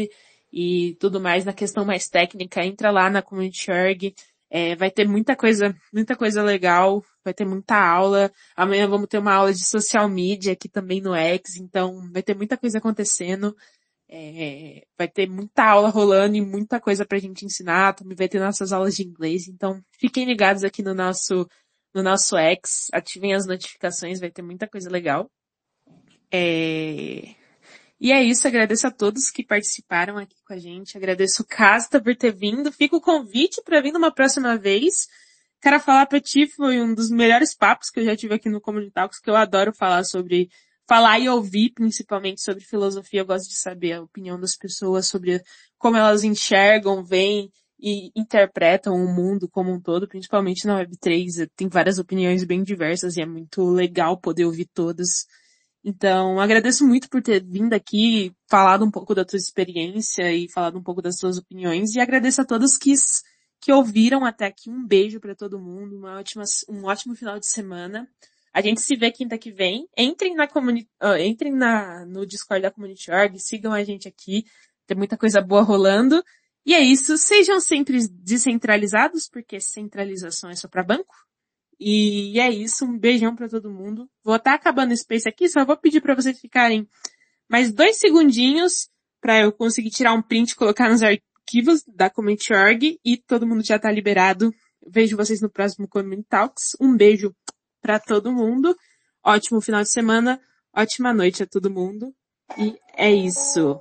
e tudo mais na questão mais técnica, entra lá na Community.org. Vai ter muita coisa legal, vai ter muita aula. Amanhã vamos ter uma aula de social media aqui também no X, então vai ter muita coisa acontecendo. Vai ter muita aula rolando e muita coisa pra gente ensinar. Também vai ter nossas aulas de inglês, então fiquem ligados aqui no nosso X, ativem as notificações, vai ter muita coisa legal. E é isso, agradeço a todos que participaram aqui com a gente, agradeço o Casta por ter vindo, fica o convite para vir numa próxima vez. Quero falar pra ti, foi um dos melhores papos que eu já tive aqui no Community Talks, que eu adoro falar e ouvir, principalmente sobre filosofia. Eu gosto de saber a opinião das pessoas sobre como elas enxergam, veem e interpretam o mundo como um todo, principalmente na Web3. Tem várias opiniões bem diversas e é muito legal poder ouvir todas. Então, agradeço muito por ter vindo aqui, falado um pouco da tua experiência e falado um pouco das tuas opiniões. E agradeço a todos que ouviram até aqui. Um beijo para todo mundo, um ótimo final de semana. A gente se vê quinta que vem. Entrem no Discord da Community.org, sigam a gente aqui. Tem muita coisa boa rolando. E é isso. Sejam sempre descentralizados, porque centralização é só para banco. E é isso, um beijão pra todo mundo. Vou estar acabando o Space aqui, só vou pedir pra vocês ficarem mais 2 segundinhos pra eu conseguir tirar um print e colocar nos arquivos da Community.org e todo mundo já tá liberado. Vejo vocês no próximo Community Talks. Um beijo pra todo mundo. Ótimo final de semana, ótima noite a todo mundo. E é isso.